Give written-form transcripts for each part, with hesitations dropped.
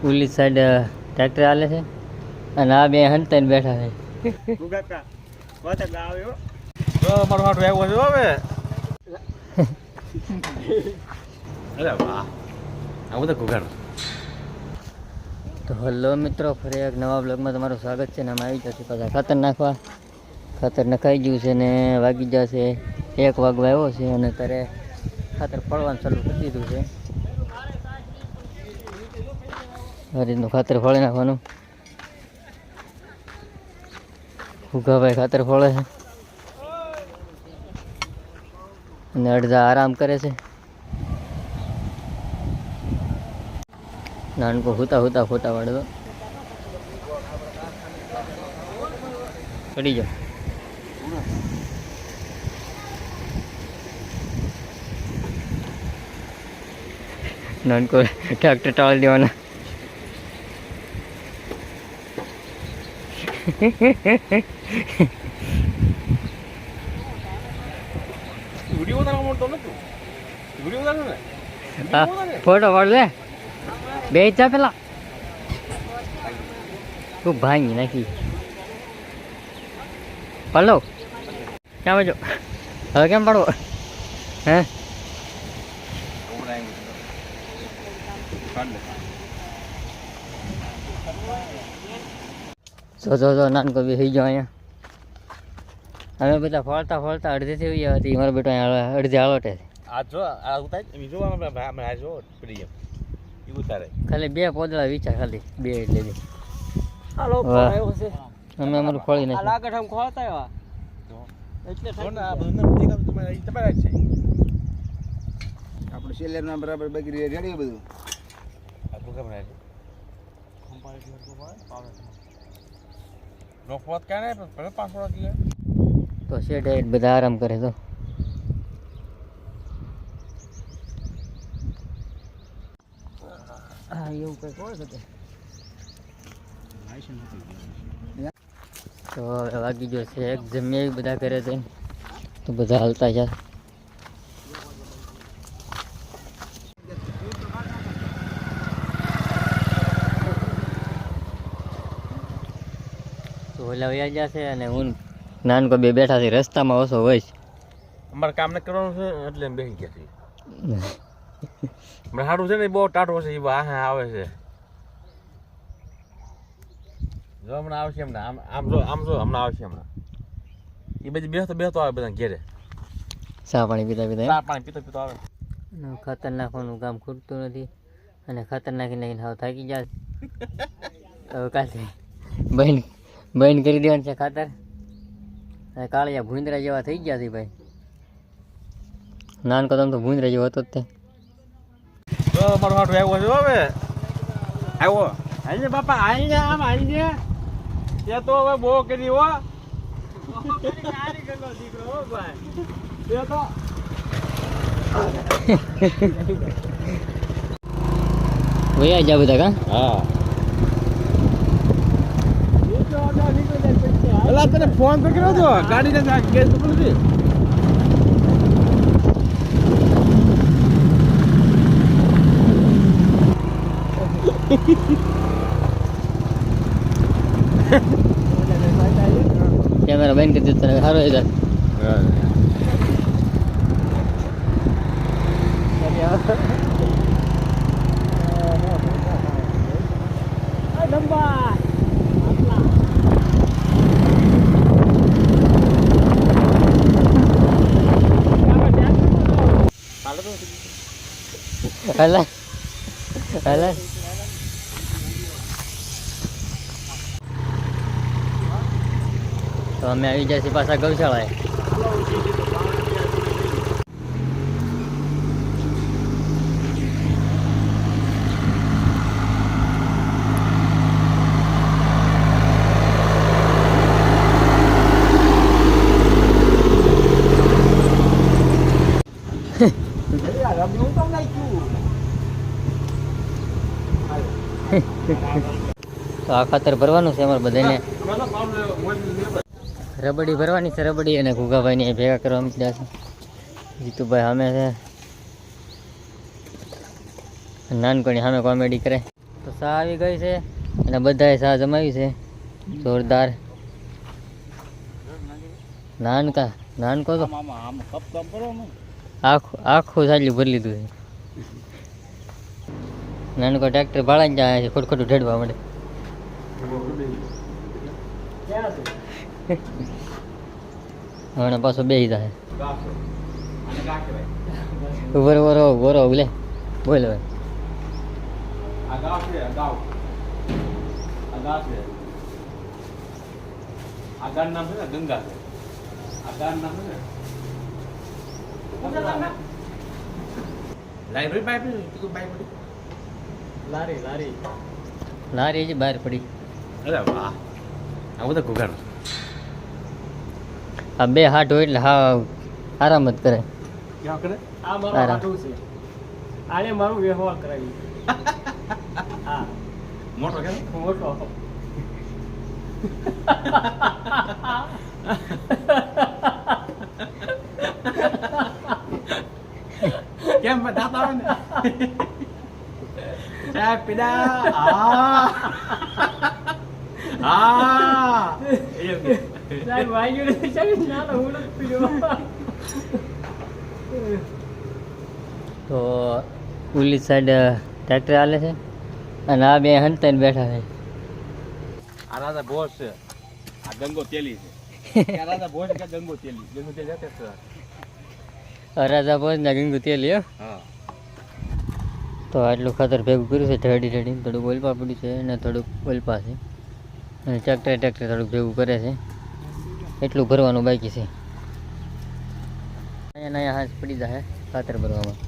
ઓલી side tractor હાલે છે અને આ બે હંતાઈને બેઠા છે. મારો હાથ આવ્યો છે હવે. અરે વાહ, આ બધા ઘોઘાડ. તો હલો મિત્રો, ફરી એક નવા બ્લોગમાં તમારું સ્વાગત છે. ને અમે આવી જશે પાછા ખાતર નાખવા. ખાતર નખાઈ ગયું છે ને વાગી જશે 1 વાગવા આવ્યો છે અને ત્યારે ખાતર ફળવાનું ચાલુ કરી દીધું છે. આ રીતનું ખાતર ફળી નાખવાનું. ઉઘાભાઈ ખાતર ફળે છે અને અડધા આરામ કરે છે. નાનકો હુતા હુતા ફોટા પાડતો ચડી જાઓ. નાનકો ટ્રેક્ટર ટાળી દેવાના. વિડીયો ઉતારવા મળતો નતું. વિડીયો ઉતારો ને. હા, ફોટો પાડ લે. બે જા પેલા તું ભાંગી નાખી. પાડલો ક્યાં બાજુ હવે કેમ પાડવો હે? જો નાનકો બી થઈ ગયો અહીંયા. અમે બધા ફળતા ફળતા અડધેથી આવી ગયા હતી. મારો બેટો અહીંયા અડધે હાલોટે છે. આ જો આ ઉતાર બીજો અમે આ જો પડી એમ ઈ ઉતારે. ખાલી 2 પોદળા વિચાર, ખાલી 2 એટલે બી. હાલો આવ્યો છે. અમે અમારું ખોળી આ નાખ્યું. લાગટ આમ ખોળતા આવ્યા એટલે આ બધું તમારે છે. આપણે સેલેરના બરાબર બગડી રેડી બધું. આ તો કેમ રહે છે? નો ફોટ કાને પણ 500 દી તો શેઠ બધા આરામ કરે. તો હા, એવું કંઈક હોય છે. તો હવે વાગી ગયો છે 1. જમીએ બધા કરે છે તો બધા હાલતા છે. તો ઓલા વયા જશે અને હું નાનકો બે બેઠા છે. રસ્તામાં ઓછો હોય છે. અમારે કામ ન કરવાનું છે એટલે એમ બેસી ગયા છે. મને સારું છે ને બહુ ટાટો છે. એ હા આવે છે. જો હમણાં આવશે હમણાં આમ જો હમણાં આવશે હમણાં. એ બધી બેસતો આવે બધા ઘેરે. ચા પાણી પીતા પીતા ચા પાણી પીતો આવે. ખાતર નાખવાનું કામ ખૂટતું નથી અને ખાતર નાખી નાખીને હાવ થાકી જાય. હવે કાલે બંધ કરી દેવાનું છે ખાતર. અને કાળિયા ભૂંદરા જેવા થઈ ગયા છે ભાઈ. નાનકો તમ તો ભૂંદરા જેવો હતો જ તે. તો મારો હાથ આવ્યો છે હવે. આવ્યો હાલ ને બાપા હાલ ને આમ હાલ ને તે તો હવે બહુ કરી હો. દીકરો હો ભાઈ તે તો વયા જા બધા કા. હા પેલા તને ફોન તો કર્યો હતો ગાડીને ગેસ તો નથી. કેમેરા બંધ કરી દીધો. સારો એ હાલા હાલા. તો અમે આવી જઈએ પાછા ગૌશાળાએ. તો આ ખાતર ભરવાનું છે અમારે બધાને. રબડી ભરવાની છે, રબડી અને ઘુગાભાઈને ભેગા કરવા મૂક્યા છે. જીતુભાઈ સામે છે, નાનકોની સામે કોમેડી કરે. તો સા આવી ગઈ છે અને બધાએ સા જમાવી છે જોરદાર. નાનકો તો આખું સાજલું ભરી લીધું છે. નાનકો ટ્રેક્ટર ભાડા જાય છે, ખોટું ઢેડવા મળે. હમણાં પાછો બેસી જાય. વરો લે બોલ હવે. આ ગાવ છે, આ ગાવ છે. આ ગામ નામ છે ને ગંગા છે. આ ગામ નામ છે ને લાઈબ્રેરી બાય તું બાય પડી. લારી જ બહાર પડી. અરે વાહ, આ બધા ઘોઘાર. આ બે હાથ હોય એટલે હા આરામ જ કરે. ક્યાં કરે? આ મારું હાથું છે. આને મારું વ્યવહાર કરાવી. હા મોટો કે મોટો. કેમ બતાતા હોય ને સાહેબ પીડા. સાહેબ વાગ્યું નથી સાહેબ. ના તો હું નથી પીડ્યો. તો ઓલી સાઈડ ટ્રેક્ટર હાલે છે અને આ બે હંતાઈને બેઠા છે. આ રાજા ભોજ છે, આ ગંગો તેલી છે. આ રાજા ભોજ કે ગંગો તેલી જતે છે. રાજા પહોંચ ને ગંગુ તેલ લ્યો. હા તો આટલું ખાતર ભેગું કર્યું છે ઢળી થોડુંક ઓલપા પડ્યું છે અને થોડુંક ઓલપા છે અને ટ્રેક્ટર થોડુંક ભેગું કરે છે. એટલું ભરવાનું બાકી છે. અહીંયા હાથ પડી જાય ખાતર ભરવામાં.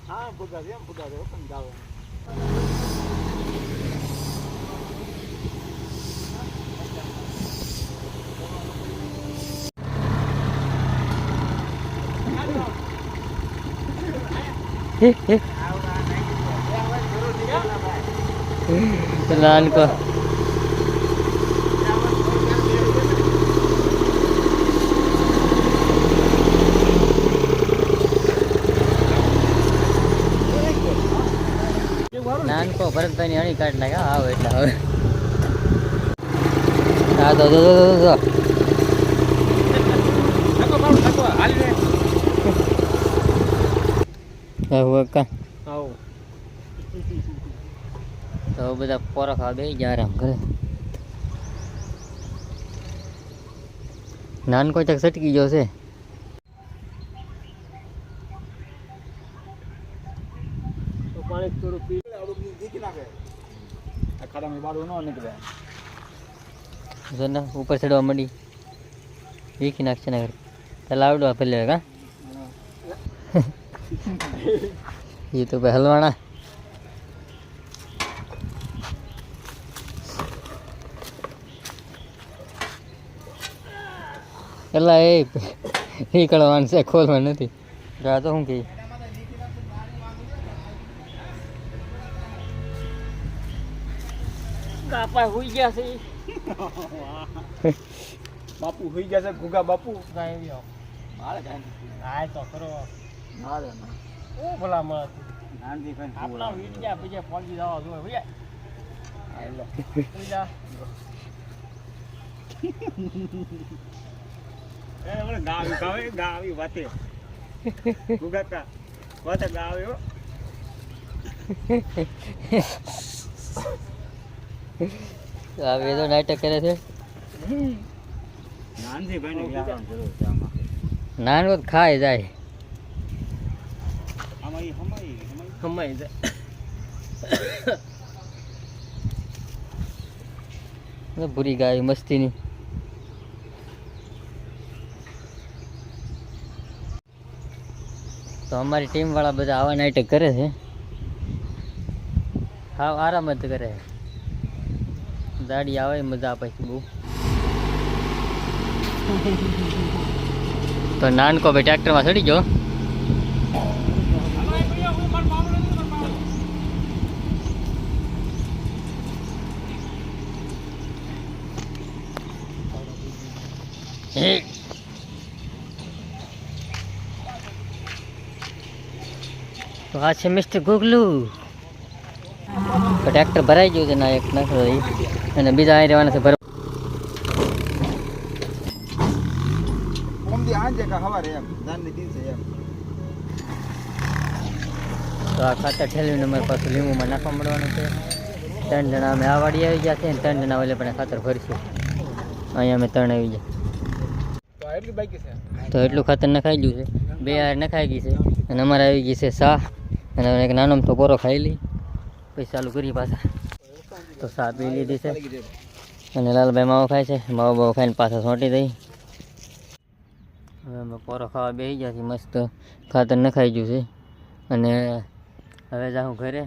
હા ભૂગા છે એમ ભૂગા છે પણ જાવ. નાનકો ભરતભાઈ ની અણી કાઢ નાખે. આવે એટલે હવે હા તો તો બધા પોરો ખાવા બે ગયા આરામ કરે. નાનકો ચક સટકી ગયો છે. પાણી થોડું પી. ખાડામાં બાળું ન નીકળે. ને ઉપર ચડવા માંડી વીખી નાખશે ને ચાલ આવડવા પેલે કા એ તો ભાઈ હલવાણા. એલા એ નીકળવાનું છે, ખોલવાનું નથી. જા તો શું કહે કાપા હુઈ ગયા છે. બાપુ હોઈ ગયા છે ગુગા બાપુ. કાંઈ મારે કાંઈ હા તો ખરો. મારે ના ઓ ભલા મળે. નાનથી કાંઈ આપણા વીડિયા બીજે પહોંચી જવા જોઈએ ભૈયા. હાલો બીજા ગાવી વાતે ગુગા કા વાતે ગાવ્યો. હવે તો નાટક કરે છે. નાનથી ભાઈને વ્યાકરણ જરૂર છે આમાં. નાનો ખાઈ જાય. આમાં ઈ હમાઈ કમાઈ જાય. ભૂરી ગાય મસ્તીની. તો અમારી ટીમ વાળા બધા આવા નાટક કરે છે. હા આરામ જ કરે. ગાડી આવે મજા આપે છે બહુ. તો નાનકો ભાઈ ટ્રેક્ટરમાં ચડી ગયો. તો આ છે મિસ્ટર ગુગલું. તો ટ્રેક્ટર ભરાઈ ગયું છે ના એક નાખો અને બીજા અહીં રહેવાના છે ભરવા. તો આ ખાતર ઠેલવીને અમારે પાછું લીંબુમાં નાખવા મળવાનું છે. 3 જણા અમે આ વાડી આવી ગયા છે ને 3 જણા ઓલે પણ ખાતર ભરશું. અહીંયા અમે 3 આવી ગયા. તો એટલું ખાતર નખાઈ ગયું છે. 2 હાર નખાઈ ગઈ છે અને અમારે આવી ગઈ છે સા અને એક નાનો તો પોરો ખાઈ લઈ પછી ચાલુ કરી પાછા. તો સા પી લીધી છે અને લાલભાઈ માવો ખાય છે. માવો બાવો ખાઈને પાછા સોંટી દઈ. હવે અમે પોરો ખાવા બેસી ગયા છીએ. મસ્ત ખાતર નખાઈ ગયું છે અને હવે જાઉં ઘરે.